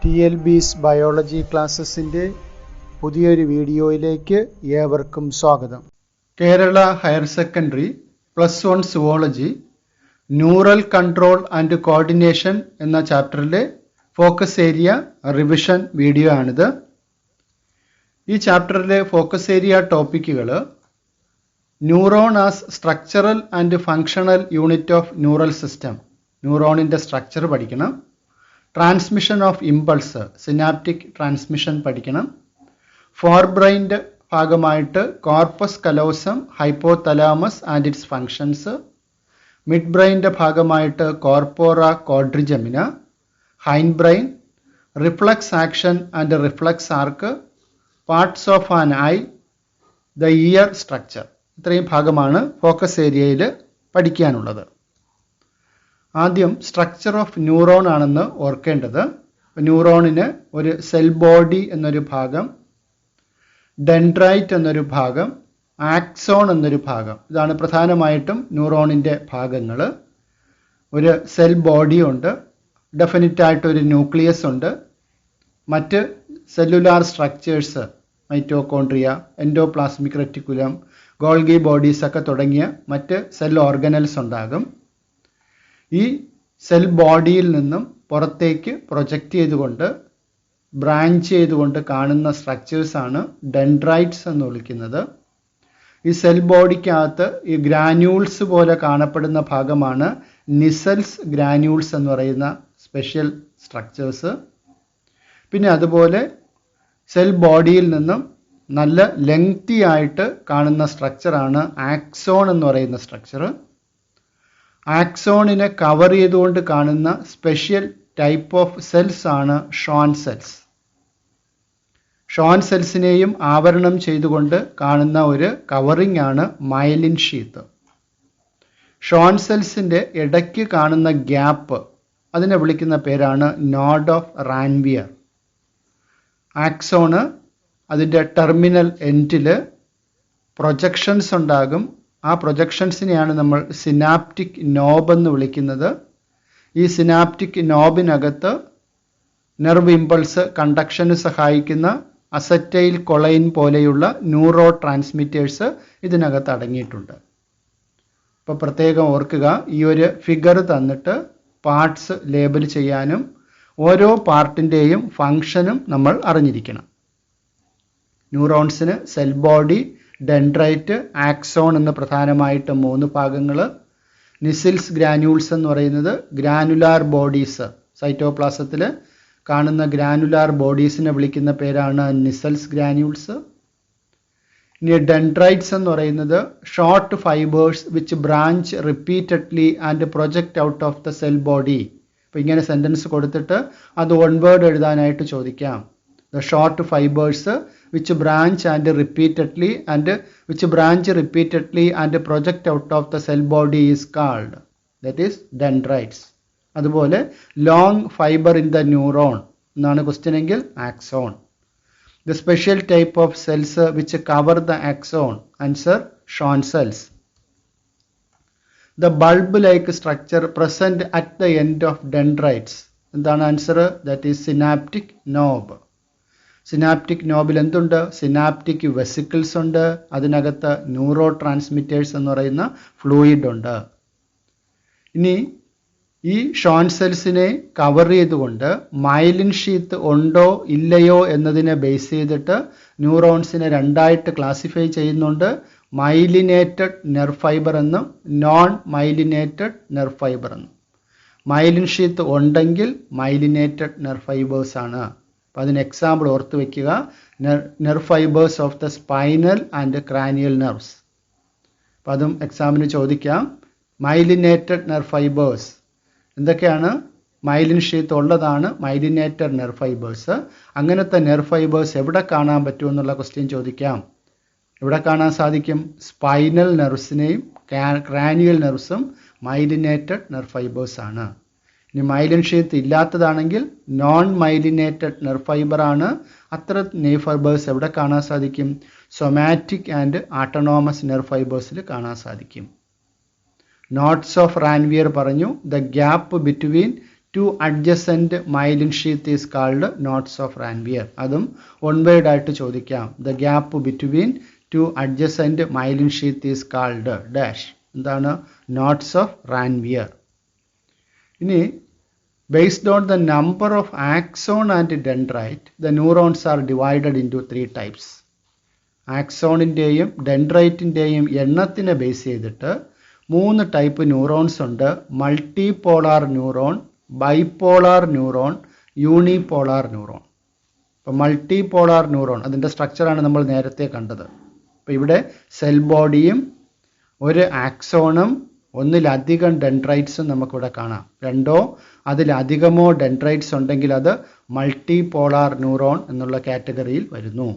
TLB's biology ക്ലാസ്സസിൻ്റെ പുതിയൊരു വീഡിയോയിലേക്ക് ഏവർക്കും സ്വാഗതം. Kerala higher secondary +1 zoology neural control and coordination എന്ന ചാപ്റ്ററിലെ ഫോക്കസ് ഏരിയ റിവിഷൻ വീഡിയോ ആണിത്. ഈ ചാപ്റ്ററിലെ ഫോക്കസ് ഏരിയ ടോപ്പിക്കുകൾ neuron as structural and functional unit of neural system, ന്യൂറോണിൻ്റെ സ്ട്രക്ചർ പഠിക്കണം. Transmission of impulse, synaptic transmission പഠിക്കണം. ഫോർബ്രെയിൻ്റെ ഭാഗമായിട്ട് corpus callosum, hypothalamus and its functions. Mid ബ്രെയിൻ്റെ ഭാഗമായിട്ട് corpora quadrigemina, hind brain, reflex action and reflex arc, parts of an eye, the ear structure. ഇത്രയും ഭാഗമാണ് focus ഏരിയയിൽ പഠിക്കാനുള്ളത്. ആദ്യം സ്ട്രക്ചർ ഓഫ് ന്യൂറോൺ ആണെന്ന് ഓർക്കേണ്ടത്. ന്യൂറോണിന് ഒരു സെൽ ബോഡി എന്നൊരു ഭാഗം, ഡെൻഡ്രൈറ്റ് എന്നൊരു ഭാഗം, ആക്സോൺ എന്നൊരു ഭാഗം, ഇതാണ് പ്രധാനമായിട്ടും ന്യൂറോണിൻ്റെ ഭാഗങ്ങൾ. ഒരു സെൽ ബോഡി ഉണ്ട്, ഡെഫിനിറ്റായിട്ടൊരു ന്യൂക്ലിയസ് ഉണ്ട്, മറ്റ് cellular structures mitochondria, endoplasmic reticulum, Golgi bodies ഒക്കെ തുടങ്ങിയ മറ്റ് സെൽ ഓർഗനൽസ് ഉണ്ടാകും. ഈ സെൽ ബോഡിയിൽ നിന്നും പുറത്തേക്ക് പ്രൊജക്റ്റ് ചെയ്തുകൊണ്ട് ബ്രാഞ്ച് ചെയ്തുകൊണ്ട് കാണുന്ന സ്ട്രക്ചേഴ്സാണ് ഡെൻഡ്രൈറ്റ്സ് എന്ന് വിളിക്കുന്നത്. ഈ സെൽ ബോഡിക്കകത്ത് ഈ ഗ്രാന്യൂൾസ് പോലെ കാണപ്പെടുന്ന ഭാഗമാണ് നിസൽസ് ഗ്രാന്യൂൾസ് എന്ന് പറയുന്ന സ്പെഷ്യൽ സ്ട്രക്ചേഴ്സ്. പിന്നെ അതുപോലെ സെൽ ബോഡിയിൽ നിന്നും നല്ല ലെങ്തി ആയിട്ട് കാണുന്ന സ്ട്രക്ചറാണ് ആക്സോൺ എന്ന് പറയുന്ന സ്ട്രക്ചർ. ആക്സോണിനെ കവർ ചെയ്തുകൊണ്ട് കാണുന്ന സ്പെഷ്യൽ ടൈപ്പ് ഓഫ് സെൽസ് ആണ് ഷോൺ സെൽസ്. ഷോൺ സെൽസിനെയും ആവരണം ചെയ്തുകൊണ്ട് കാണുന്ന ഒരു കവറിംഗ് ആണ് മൈലിൻ ഷീത്ത്. ഷോൺ സെൽസിൻ്റെ ഇടയ്ക്ക് കാണുന്ന ഗ്യാപ്പ്, അതിനെ വിളിക്കുന്ന പേരാണ് നോഡ് ഓഫ് റാൻവിയർ. ആക്സോണ് അതിൻ്റെ ടെർമിനൽ എൻഡിൽ പ്രൊജക്ഷൻസ് ഉണ്ടാകും. ആ പ്രൊജക്ഷൻസിനെയാണ് നമ്മൾ സിനാപ്റ്റിക് നോബ് എന്ന് വിളിക്കുന്നത്. ഈ സിനാപ്റ്റിക് നോബിനകത്ത് നെർവ് ഇമ്പൾസ് കണ്ടക്ഷന് സഹായിക്കുന്ന അസറ്റൈൽ കൊളൈൻ പോലെയുള്ള ന്യൂറോ ട്രാൻസ്മിറ്റേഴ്സ് ഇതിനകത്ത് അടങ്ങിയിട്ടുണ്ട്. ഇപ്പോൾ പ്രത്യേകം ഓർക്കുക, ഈ ഒരു ഫിഗർ തന്നിട്ട് പാർട്സ് ലേബൽ ചെയ്യാനും ഓരോ പാർട്ടിൻ്റെയും ഫങ്ഷനും നമ്മൾ അറിഞ്ഞിരിക്കണം. ന്യൂറോൺസിന് സെൽ ബോഡി, ഡെൻഡ്രൈറ്റ്, ആക്സോൺ എന്ന് പ്രധാനമായിട്ട് 3 ഭാഗങ്ങൾ. നിസിൽസ് ഗ്രാന്യൂൾസ് എന്ന് പറയുന്നത് ഗ്രാനുലാർ ബോഡീസ്, സൈറ്റോപ്ലാസത്തിൽ കാണുന്ന ഗ്രാനുലാർ ബോഡീസിനെ വിളിക്കുന്ന പേരാണ് നിസൽസ് ഗ്രാന്യൂൾസ്. ഇനി ഡെൻഡ്രൈറ്റ്സ് എന്ന് പറയുന്നത് short fibres which branch repeatedly and project out of the cell body. അപ്പോൾ ഇങ്ങനെ സെൻറ്റൻസ് കൊടുത്തിട്ട് അത് വൺ വേർഡ് എഴുതാനായിട്ട് ചോദിക്കാം. The short fibers which branch repeatedly and project out of the cell body is called, that is dendrites. അതുപോലെ long fiber in the neuron എന്നാണ് question എങ്കിൽ axon. The special type of cells which cover the axon, answer Schwann cells. The bulb-like structure present at the end of dendrites, എന്താണ് answer? That is synaptic knob. Synaptic നോബിൽ എന്തുണ്ട്? Synaptic vesicles ഉണ്ട്, അതിനകത്ത് neuro transmitters എന്ന് പറയുന്ന fluid ഉണ്ട്. ഇനി ഈ ഷോൺ സെൽസിനെ കവർ ചെയ്തുകൊണ്ട് മൈലിൻ ഷീത്ത് ഉണ്ടോ ഇല്ലയോ എന്നതിനെ ബേസ് ചെയ്തിട്ട് ന്യൂറോൺസിനെ 2ആയിട്ട് ക്ലാസിഫൈ ചെയ്യുന്നുണ്ട്. മൈലിനേറ്റഡ് നെർവ് ഫൈബർ എന്നും നോൺ മൈലിനേറ്റഡ് നെർവ് ഫൈബർ എന്നും. മൈലിൻ ഷീത്ത് ഉണ്ടെങ്കിൽ മൈലിനേറ്റഡ് നെർവ് ഫൈബേഴ്സ് ആണ്. അപ്പോൾ അതിന് എക്സാമ്പിൾ ഓർത്ത് വയ്ക്കുക, nerve fibres of the spinal and cranial nerves. അപ്പോൾ അതും എക്സാമിന് ചോദിക്കാം. മൈലിനേറ്റഡ് നെർവ് ഫൈബേഴ്സ് എന്തൊക്കെയാണ്? മൈലിൻ ഷീത്ത് ഉള്ളതാണ് മൈലിനേറ്റഡ് നെർവ് ഫൈബേഴ്സ്. അങ്ങനത്തെ നെർവ് ഫൈബേഴ്സ് എവിടെ കാണാൻ പറ്റുമെന്നുള്ള ക്വസ്റ്റ്യൻ ചോദിക്കാം. എവിടെ കാണാൻ സാധിക്കും? സ്പൈനൽ നെർവ്സിനെയും ക്രാനിയൽ നെർവ്സും മൈലിനേറ്റഡ് നെർവ് ഫൈബേഴ്സ് ആണ്. ഇനി മൈലിൻ ഷീത്ത് ഇല്ലാത്തതാണെങ്കിൽ നോൺ മൈലിനേറ്റഡ് നെർവ് ഫൈബർ ആണ്. അത്ര നെർവ് ഫൈബേഴ്സ് എവിടെ കാണാൻ സാധിക്കും? സൊമാറ്റിക് ആൻഡ് ആട്ടോണോമസ് നെർവ് ഫൈബേഴ്സിൽ കാണാൻ സാധിക്കും. നോട്ട്സ് ഓഫ് റാൻവിയർ പറഞ്ഞു, the gap between two adjacent myelin sheath is called nodes of Ranvier. അതും വൺ വേർഡ് ആയിട്ട് ചോദിക്കാം. The gap between two adjacent myelin sheath is called dash. എന്താണ്? Nodes of Ranvier. ഇനി based on the number of axon and dendrite, the neurons are divided into 3 types. ആക്സോണിൻ്റെയും ഡെൻഡ്രൈറ്റിൻ്റെയും എണ്ണത്തിനെ base ചെയ്തിട്ട് 3 type neurons ഉണ്ട്. Multipolar neuron, bipolar neuron, unipolar neuron. ഇപ്പോൾ multipolar neuron അതിൻ്റെ സ്ട്രക്ചറാണ് നമ്മൾ നേരത്തെ കണ്ടത്. അപ്പോൾ ഇവിടെ സെൽ ബോഡിയും ഒരു ആക്സോണും ഒന്നിലധികം ഡെൻഡ്രൈറ്റ്സും നമുക്കിവിടെ കാണാം. 2 അതിലധികമോ ഡെൻഡ്രൈറ്റ്സ് ഉണ്ടെങ്കിൽ അത് മൾട്ടിപോളാർ ന്യൂറോൺ എന്നുള്ള കാറ്റഗറിയിൽ വരുന്നു.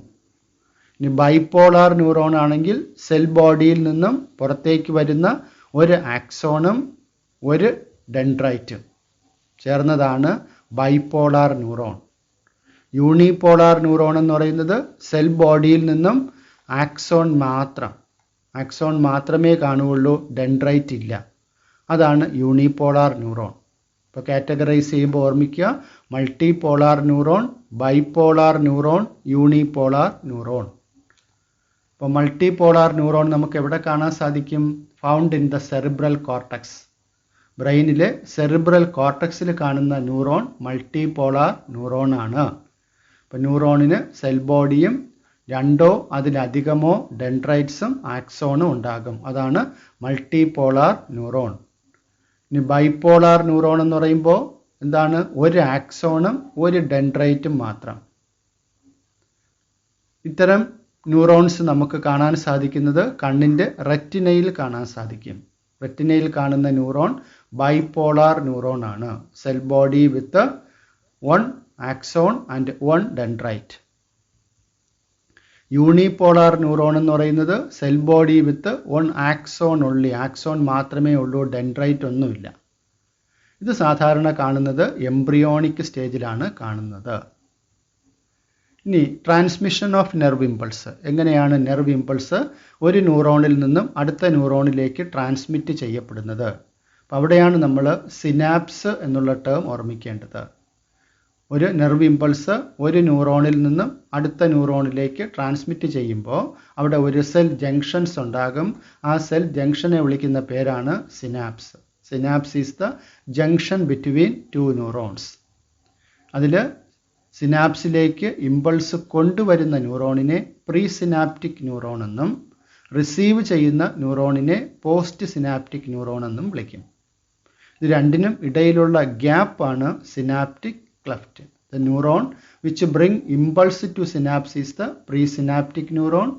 ഇനി ബൈപോളാർ ന്യൂറോൺ ആണെങ്കിൽ സെൽ ബോഡിയിൽ നിന്നും പുറത്തേക്ക് വരുന്ന ഒരു ആക്സോണും ഒരു ഡെൻഡ്രൈറ്റും ചേർന്നതാണ് ബൈപോളാർ ന്യൂറോൺ. യൂണിപോളാർ ന്യൂറോൺ എന്ന് പറയുന്നത് സെൽ ബോഡിയിൽ നിന്നും ആക്സോൺ മാത്രമേ കാണുകയുള്ളൂ, ഡെൻഡ്രൈറ്റ് ഇല്ല. അതാണ് യൂണിപോളാർ ന്യൂറോൺ. ഇപ്പോൾ കാറ്റഗറൈസ് ചെയ്യുമ്പോൾ ഓർമ്മിക്കുക, multipolar neuron, bipolar neuron, unipolar neuron. ഇപ്പോൾ മൾട്ടിപോളാർ ന്യൂറോൺ നമുക്ക് എവിടെ കാണാൻ സാധിക്കും? Found in the cerebral cortex. ബ്രെയിനിലെ സെറിബ്രൽ കോർട്ടക്സിൽ കാണുന്ന ന്യൂറോൺ മൾട്ടിപോളാർ ന്യൂറോൺ ആണ്. ഇപ്പോൾ ന്യൂറോണിന് സെൽ ബോഡിയും 2 അതിലധികമോ ഡെൻഡ്രൈറ്റ്സും ആക്സോണും ഉണ്ടാകും. അതാണ് മൾട്ടിപോളാർ ന്യൂറോൺ. ഇനി ബൈപോളാർ ന്യൂറോൺ എന്ന് പറയുമ്പോൾ എന്താണ്? ഒരു ആക്സോണും ഒരു ഡെൻഡ്രൈറ്റും മാത്രം. ഇത്തരം ന്യൂറോൺസ് നമുക്ക് കാണാൻ സാധിക്കുന്നത് കണ്ണിൻ്റെ റെറ്റിനയിൽ കാണാൻ സാധിക്കും. റെറ്റിനയിൽ കാണുന്ന ന്യൂറോൺ ബൈപോളാർ ന്യൂറോൺ ആണ്. Cell body with 1 axon and 1 dendrite. Unipolar neuron എന്ന് പറയുന്നത് സെൽ ബോഡി വിത്ത് 1 ആക്സോൺ ഉള്ളി, ആക്സോൺ മാത്രമേ ഉള്ളൂ, ഡെൻഡ്രൈറ്റ് ഒന്നുമില്ല. ഇത് സാധാരണ കാണുന്നത് എംബ്രിയോണിക് സ്റ്റേജിലാണ് കാണുന്നത്. ഇനി ട്രാൻസ്മിഷൻ ഓഫ് നെർവ് ഇമ്പൾസ്. എങ്ങനെയാണ് നെർവ് ഇമ്പൾസ് ഒരു ന്യൂറോണിൽ നിന്നും അടുത്ത ന്യൂറോണിലേക്ക് ട്രാൻസ്മിറ്റ് ചെയ്യപ്പെടുന്നത്? അപ്പോൾ അവിടെയാണ് നമ്മൾ സിനാപ്സ് എന്നുള്ള ടേം ഓർമ്മിക്കേണ്ടത്. ഒരു നെർവ് ഇമ്പൾസ് ഒരു ന്യൂറോണിൽ നിന്നും അടുത്ത ന്യൂറോണിലേക്ക് ട്രാൻസ്മിറ്റ് ചെയ്യുമ്പോൾ അവിടെ ഒരു സെൽ ജംഗ്ഷൻസ് ഉണ്ടാകും. ആ സെൽ ജംഗ്ഷനെ വിളിക്കുന്ന പേരാണ് synapse. Synapse is the junction between 2 neurons. അതിൽ സിനാപ്സിലേക്ക് ഇമ്പൾസ് കൊണ്ടുവരുന്ന ന്യൂറോണിനെ പ്രീ സിനാപ്റ്റിക് ന്യൂറോൺ എന്നും റിസീവ് ചെയ്യുന്ന ന്യൂറോണിനെ പോസ്റ്റ് സിനാപ്റ്റിക് ന്യൂറോൺ എന്നും വിളിക്കും. ഇത് രണ്ടിനും ഇടയിലുള്ള ഗ്യാപ്പാണ് synaptic cleft. The neuron which bring impulse to synapse is the presynaptic neuron.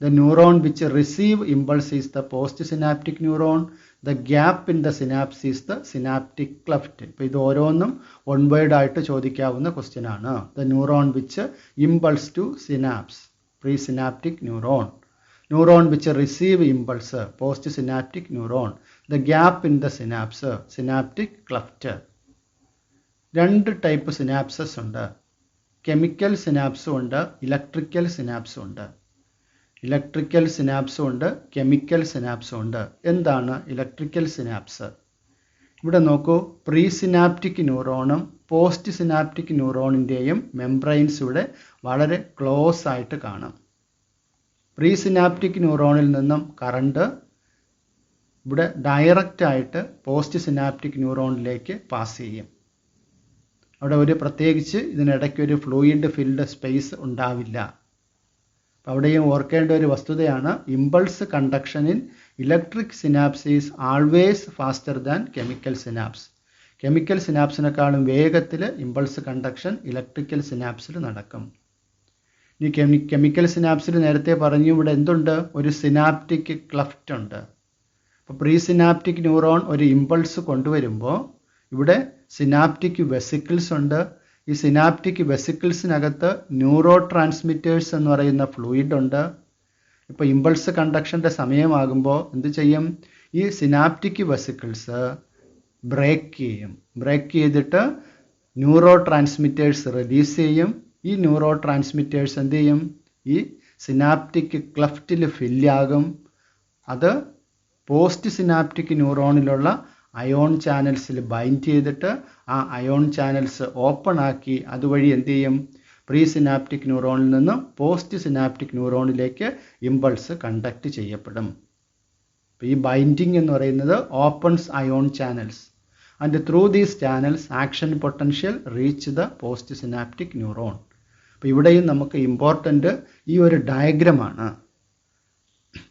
The neuron which receive impulse is the postsynaptic neuron. The gap in the synapse is the synaptic cleft. ഇപ്പോൾ ഇത് ഓരോന്നും one word ആയിട്ട് ചോദിക്കാവുന്ന question ആണ്. The neuron which impulse to synapse, presynaptic neuron. Neuron which receive impulse, postsynaptic neuron. The gap in the synapse, synaptic cleft. 2 type synapses ഉണ്ട്. Chemical സിനാപ്സും ഉണ്ട്, electrical സിനാപ്സും ഉണ്ട്. Electrical സിനാപ്സും ഉണ്ട്, chemical സിനാപ്സും ഉണ്ട്. എന്താണ് ഇലക്ട്രിക്കൽ സിനാപ്സ്? ഇവിടെ നോക്കൂ, പ്രീ സിനാപ്റ്റിക് ന്യൂറോണും post synaptic ന്യൂറോണിൻ്റെയും മെംബ്രെയിൻസ് ഇവിടെ വളരെ ക്ലോസ് ആയിട്ട് കാണാം. പ്രീ സിനാപ്റ്റിക് ന്യൂറോണിൽ നിന്നും കറണ്ട് ഇവിടെ ഡയറക്റ്റ് ആയിട്ട് പോസ്റ്റ് സിനാപ്റ്റിക് ന്യൂറോണിലേക്ക് പാസ് ചെയ്യും. അവിടെ ഒരു പ്രത്യേകിച്ച് ഇതിനിടയ്ക്ക് ഒരു ഫ്ലൂയിഡ് ഫിൽഡ് സ്പേസ് ഉണ്ടാവില്ല. അപ്പോൾ അവിടെയും ഓർക്കേണ്ട ഒരു വസ്തുതയാണ്, impulse conduction in electric synapse is always faster than chemical synapse. Chemical സിനാപ്സിനെക്കാളും വേഗത്തിൽ ഇമ്പൾസ് കണ്ടക്ഷൻ ഇലക്ട്രിക്കൽ സിനാപ്സിൽ നടക്കും. ഇനി കെമിക്കൽ സിനാപ്സിൽ നേരത്തെ പറഞ്ഞു ഇവിടെ എന്തുണ്ട്? ഒരു സിനാപ്റ്റിക് ക്ലഫ്റ്റ് ഉണ്ട്. അപ്പോൾ പ്രീ സിനാപ്റ്റിക് ന്യൂറോൺ ഒരു ഇമ്പൾസ് കൊണ്ടുവരുമ്പോൾ ഇവിടെ സിനാപ്റ്റിക് വെസിക്കിൾസ് ഉണ്ട്. ഈ സിനാപ്റ്റിക് വെസിക്കിൾസിനകത്ത് ന്യൂറോ ട്രാൻസ്മിറ്റേഴ്സ് എന്ന് പറയുന്ന ഫ്ലൂയിഡ് ഉണ്ട്. ഇപ്പോൾ ഇമ്പൾസ് കണ്ടക്ഷൻ്റെ സമയമാകുമ്പോൾ എന്ത് ചെയ്യും? ഈ സിനാപ്റ്റിക് വെസിക്കിൾസ് ബ്രേക്ക് ചെയ്തിട്ട് ന്യൂറോ ട്രാൻസ്മിറ്റേഴ്സ് റിലീസ് ചെയ്യും. ഈ ന്യൂറോ ട്രാൻസ്മിറ്റേഴ്സ് എന്ത് ചെയ്യും? ഈ സിനാപ്റ്റിക് ക്ലഫ്റ്റിൽ ഫില്ലാകും. അത് പോസ്റ്റ് സിനാപ്റ്റിക് ന്യൂറോണിലുള്ള അയോൺ ചാനൽസിൽ ബൈൻഡ് ചെയ്തിട്ട് ആ അയോൺ ചാനൽസ് ഓപ്പൺ ആക്കി അതുവഴി എന്ത് ചെയ്യും, പ്രീ സിനാപ്റ്റിക് ന്യൂറോണിൽ നിന്ന് പോസ്റ്റ് സിനാപ്റ്റിക് ന്യൂറോണിലേക്ക് ഇമ്പൾസ് കണ്ടക്ട് ചെയ്യപ്പെടും. ഈ ബൈൻഡിങ് എന്ന് പറയുന്നത് opens ion channels and through these channels action potential reach the post synaptic neuron. അപ്പോൾ ഇവിടെയും നമുക്ക് ഇമ്പോർട്ടൻ്റ് ഈ ഒരു ഡയഗ്രമാണ്.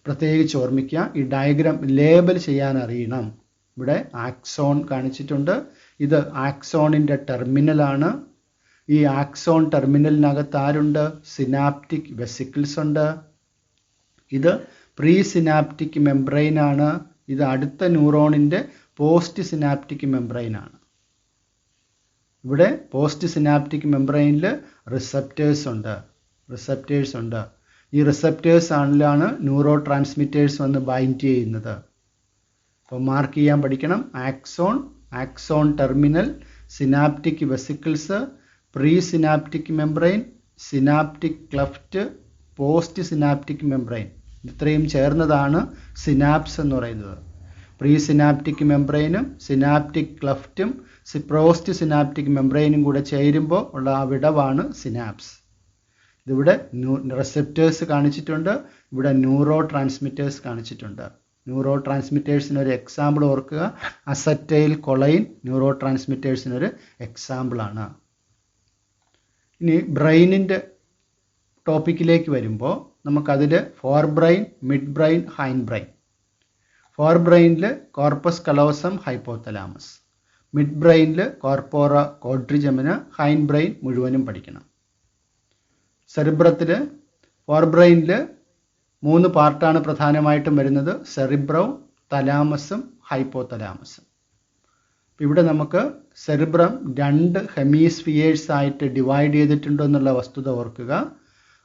പ്രത്യേകിച്ച് ഓർമ്മിക്കുക, ഈ ഡയഗ്രാം ലേബൽ ചെയ്യാൻ അറിയണം. ഇവിടെ ആക്സോൺ കാണിച്ചിട്ടുണ്ട്. ഇത് ആക്സോണിൻ്റെ ടെർമിനലാണ്. ഈ ആക്സോൺ ടെർമിനലിനകത്ത് ആരുണ്ട്? സിനാപ്റ്റിക് വെസിക്കിൾസ് ഉണ്ട്. ഇത് പ്രീ സിനാപ്റ്റിക് മെംബ്രെയിൻ ആണ്. ഇത് അടുത്ത ന്യൂറോണിൻ്റെ പോസ്റ്റ് സിനാപ്റ്റിക് മെംബ്രെയിൻ ആണ്. ഇവിടെ പോസ്റ്റ് സിനാപ്റ്റിക് മെംബ്രെയിനിൽ റിസപ്റ്റേഴ്സ് ഉണ്ട്. ഈ റിസപ്റ്റേഴ്സ് ആണിലാണ് ന്യൂറോ ട്രാൻസ്മിറ്റേഴ്സ് വന്ന് ബൈൻഡ് ചെയ്യുന്നത്. അപ്പോൾ മാർക്ക് ചെയ്യാൻ പഠിക്കണം. Axon terminal, synaptic vesicles, pre synaptic membrane, synaptic cleft, post synaptic membrane. ഇത്രയും ചേർന്നതാണ് സിനാപ്സ് എന്ന് പറയുന്നത്. പ്രീ സിനാപ്റ്റിക് മെംബ്രെയിനും സിനാപ്റ്റിക് ക്ലെഫ്റ്റും പോസ്റ്റ് സിനാപ്റ്റിക് മെംബ്രെയിനും കൂടെ ചേരുമ്പോൾ ഉള്ള ആ വിടവാണ് സിനാപ്സ്. ഇതിവിടെ റിസപ്റ്റേഴ്സ് കാണിച്ചിട്ടുണ്ട്, ഇവിടെ ന്യൂറോ ട്രാൻസ്മിറ്റേഴ്സ് കാണിച്ചിട്ടുണ്ട്. ന്യൂറോ ട്രാൻസ്മിറ്റേഴ്സിനൊരു എക്സാമ്പിൾ ഓർക്കുക, അസറ്റൈൽ കൊളൈൻ ന്യൂറോ ട്രാൻസ്മിറ്റേഴ്സിനൊരു എക്സാമ്പിളാണ്. ഇനി ബ്രെയിനിൻ്റെ ടോപ്പിക്കിലേക്ക് വരുമ്പോൾ നമുക്കതിൽ forebrain, midbrain, hindbrain. ഫോർ ബ്രെയിനിൽ കോർപ്പസ് കലോസം, ഹൈപ്പോതലാമസ്. മിഡ് ബ്രെയിനിൽ കോർപ്പോറ ക്വാഡ്രിജെമിന, ഹൈൻഡ് ബ്രെയിൻ മുഴുവനും പഠിക്കണം. സെറിബ്രത്തിൽ ഫോർ ബ്രെയിനിൽ 3 പാർട്ടാണ് പ്രധാനമായിട്ടും വരുന്നത്: സെറിബ്രവും, തലാമസും, ഹൈപ്പോതലാമസും. ഇവിടെ നമുക്ക് സെറിബ്രം 2 ഹെമിസ്ഫിയേഴ്സ് ആയിട്ട് ഡിവൈഡ് ചെയ്തിട്ടുണ്ടെന്നുള്ള വസ്തുത ഓർക്കുക.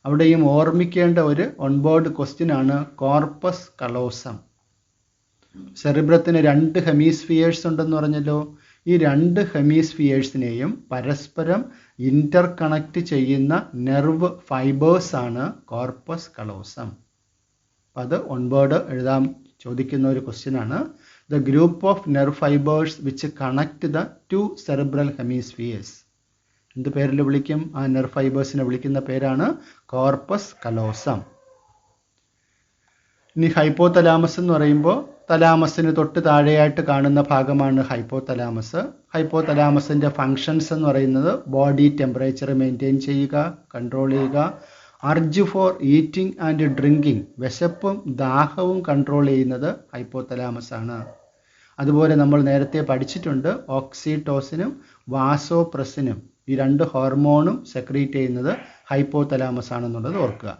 അവിടെയും ഓർമ്മിക്കേണ്ട ഒരു ഓൺബോർഡ് ക്വസ്റ്റ്യൻ ആണ് കോർപ്പസ് കലോസം. സെറിബ്രത്തിന് 2 ഹെമിസ്ഫിയേഴ്സ് ഉണ്ടെന്ന് പറഞ്ഞല്ലോ. ഈ 2 ഹെമിസ്ഫിയേഴ്സിനെയും പരസ്പരം ഇന്റർ കണക്ട് ചെയ്യുന്ന നെർവ് ഫൈബേഴ്സ് ആണ് കോർപ്പസ് കലോസം. അത് ഓൺബോർഡ് എഴുതാൻ ചോദിക്കുന്ന ഒരു ക്വസ്റ്റ്യൻ ആണ്. The group of nerve fibres which connect the 2 cerebral hemispheres. എന്ത് പേരിൽ വിളിക്കും? ആ നെർവ് ഫൈബേഴ്സിനെ വിളിക്കുന്ന പേരാണ് കോർപ്പസ് കലോസം. ഇനി ഹൈപ്പോതലാമസ് എന്ന് പറയുമ്പോൾ തലാമസിന് തൊട്ട് താഴെയായിട്ട് കാണുന്ന ഭാഗമാണ് ഹൈപ്പോതലാമസ്. ഹൈപ്പോതലാമസിൻ്റെ ഫങ്ഷൻസ് എന്ന് പറയുന്നത് ബോഡി ടെമ്പറേച്ചർ മെയിൻറ്റെയിൻ ചെയ്യുക, കൺട്രോൾ ചെയ്യുക, അർജ് ഫോർ ഈറ്റിംഗ് ആൻഡ് ഡ്രിങ്കിങ്, വിശപ്പും ദാഹവും കൺട്രോൾ ചെയ്യുന്നത് ഹൈപ്പോതലാമസ് ആണ്. അതുപോലെ നമ്മൾ നേരത്തെ പഠിച്ചിട്ടുണ്ട് ഓക്സിറ്റോസിനും വാസോപ്രസിനും, ഈ 2 ഹോർമോണും സെക്രീറ്റ് ചെയ്യുന്നത് ഹൈപ്പോതലാമസ് ആണെന്നുള്ളത് ഓർക്കുക.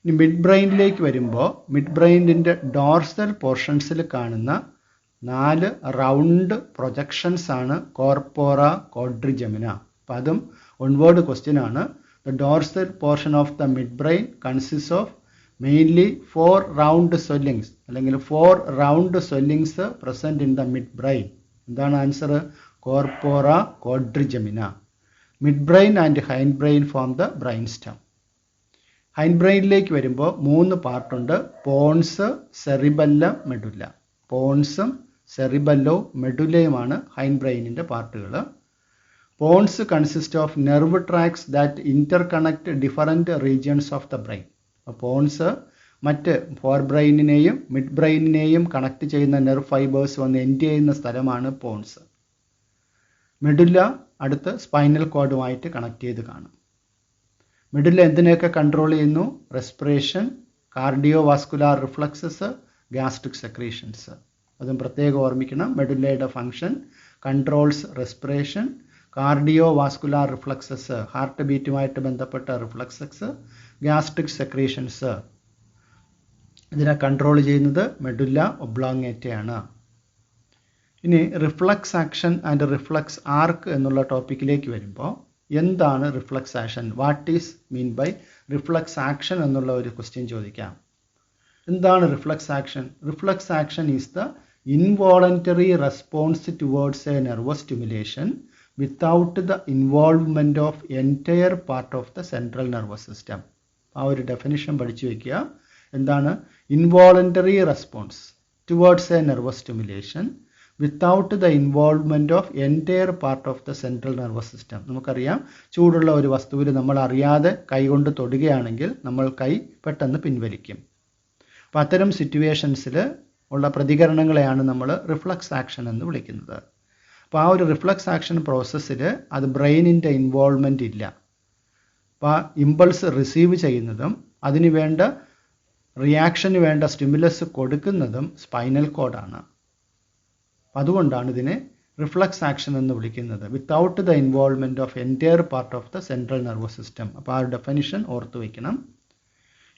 ഇനി മിഡ് ബ്രെയിനിലേക്ക് വരുമ്പോൾ മിഡ് ബ്രെയിനിൻ്റെ ഡോർസൽ പോർഷൻസിൽ കാണുന്ന 4 റൗണ്ട് പ്രൊജക്ഷൻസ് ആണ് കോർപ്പോറ ക്വാഡ്രിജെമിന. അപ്പം അതും ഓൺവേർഡ് ക്വസ്റ്റ്യൻ ആണ്. The dorsal portion of the mid brain consist of mainly 4 round swellings, അല്ലെങ്കിൽ 4 round swellings present in the mid brain. എന്താണ് answer? Corpora quadrigemina. Mid brain and hind brain form the brain stem. Hind ബ്രെയിനിലേക്ക് വരുമ്പോൾ 3 പാർട്ടുണ്ട്: pons, cerebellum, medulla. പോൺസും സെറിബെല്ലവും മെഡുല്ലയുമാണ് hind ബ്രെയിനിൻ്റെ പാർട്ടുകൾ. Pons consist of nerve tracts that inter connect different regions of the brain. Ponce മറ്റ് fore ബ്രെയിനിനെയും മിഡ് ബ്രെയിനിനെയും കണക്ട് ചെയ്യുന്ന നെർവ് ഫൈബേഴ്സ് വന്ന് എൻഡ് ചെയ്യുന്ന സ്ഥലമാണ് പോൺസ്. മെഡുല്ല അടുത്ത് സ്പൈനൽ കോഡുമായിട്ട് കണക്ട് ചെയ്ത് കാണും. മെഡുല്ല എന്തിനെയൊക്കെ കൺട്രോൾ ചെയ്യുന്നു? Respiration, cardio vascular reflexes, gastric secretions. അതും പ്രത്യേകം ഓർമ്മിക്കണം. മെഡുല്ലയുടെ function controls respiration, cardio vascular reflexes, heart ബീറ്റുമായിട്ട് ബന്ധപ്പെട്ട റിഫ്ലക്സസ്, ഗ്യാസ്ട്രിക് സെക്രീഷൻസ്. ഇതിനെ കൺട്രോൾ ചെയ്യുന്നത് മെഡുല്ല ഒബ്ലോങ്ങേറ്റയാണ്. ഇനി reflex action and reflex arc എന്നുള്ള ടോപ്പിക്കിലേക്ക് വരുമ്പോൾ എന്താണ് reflex action? What is mean by reflex action എന്നുള്ള ഒരു ക്വസ്റ്റ്യൻ ചോദിക്കാം. എന്താണ് reflex action? Reflux action is the involuntary response towards A nervous stimulation without the involvement of entire part of the central nervous system. ആ ഒരു definition പഠിച്ചു വയ്ക്കുക. എന്താണ് involuntary response towards A nervous stimulation without the involvement of entire part of the central nervous system. നമുക്കറിയാം, ചൂടുള്ള ഒരു വസ്തുവിൽ നമ്മൾ അറിയാതെ കൈകൊണ്ട് തൊടുകയാണെങ്കിൽ നമ്മൾ കൈ പെട്ടെന്ന് പിൻവലിക്കും. അപ്പോൾ അത്തരം സിറ്റുവേഷൻസിൽ ഉള്ള പ്രതികരണങ്ങളെയാണ് നമ്മൾ റിഫ്ലക്സ് ആക്ഷൻ എന്ന് വിളിക്കുന്നത്. അപ്പോൾ ആ ഒരു റിഫ്ലക്സ് ആക്ഷൻ പ്രോസസ്സിൽ അത് ബ്രെയിനിൻ്റെ ഇൻവോൾവ്മെൻ്റ് ഇല്ല. അപ്പോൾ ആ ഇമ്പൾസ് റിസീവ് ചെയ്യുന്നതും അതിന് വേണ്ട റിയാക്ഷന് വേണ്ട സ്റ്റിമുലസ് കൊടുക്കുന്നതും സ്പൈനൽ കോഡാണ്. അതുകൊണ്ടാണ് ഇതിനെ റിഫ്ലക്സ് ആക്ഷൻ എന്ന് വിളിക്കുന്നത്, without the involvement of entire part of the central nervous system. അപ്പോൾ ആ ഡെഫിനിഷൻ ഓർത്തു വയ്ക്കണം.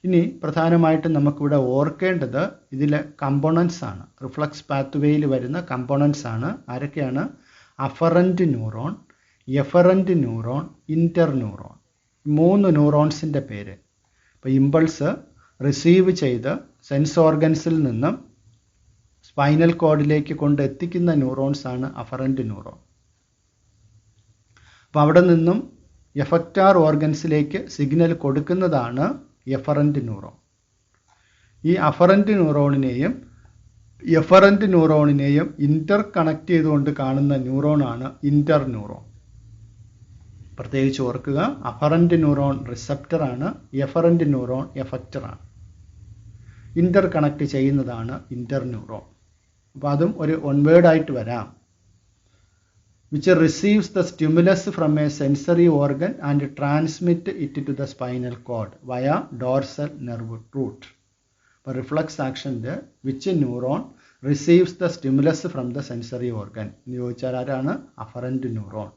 ഇനി പ്രധാനമായിട്ടും നമുക്കിവിടെ ഓർക്കേണ്ടത് ഇതിലെ കമ്പോണൻസ് ആണ്. റിഫ്ലക്സ് പാത്വേയിൽ വരുന്ന കമ്പോണൻസ് ആണ്. ആരൊക്കെയാണ്? അഫറൻറ്റ് ന്യൂറോൺ, എഫറൻറ്റ് ന്യൂറോൺ, ഇൻ്റർ ന്യൂറോൺ. 3 ന്യൂറോൺസിൻ്റെ പേര്. അപ്പോൾ ഇമ്പൾസ് റിസീവ് ചെയ്ത് സെൻസ് ഓർഗൻസിൽ നിന്നും സ്പൈനൽ കോഡിലേക്ക് കൊണ്ടെത്തിക്കുന്ന ന്യൂറോൺസ് ആണ് അഫറൻറ്റ് ന്യൂറോൺ. അപ്പോൾ അവിടെ നിന്നും എഫക്റ്റാർ ഓർഗൻസിലേക്ക് സിഗ്നൽ കൊടുക്കുന്നതാണ് എഫറൻറ്റ് ന്യൂറോൺ. ഈ അഫറൻറ്റ് ന്യൂറോണിനെയും എഫറൻറ്റ് ന്യൂറോണിനെയും ഇൻ്റർ കണക്ട് ചെയ്തുകൊണ്ട് കാണുന്ന ന്യൂറോണാണ് ഇൻ്റർ ന്യൂറോൺ. പ്രത്യേകിച്ച് ഓർക്കുക, അഫറൻറ്റ് ന്യൂറോൺ റിസപ്റ്ററാണ്, എഫറൻറ്റ് ന്യൂറോൺ എഫക്റ്ററാണ്. ഇൻ്റർ കണക്ട് ചെയ്യുന്നതാണ് ഇൻ്റർ ന്യൂറോൺ. അപ്പോൾ അതും ഒരു ഒൺവേർഡായിട്ട് വരാം. which receives the stimulus from a sensory organ and transmit it to the spinal cord via dorsal nerve root. For reflex action, which neuron receives the stimulus from the sensory organ? Afferent neuron.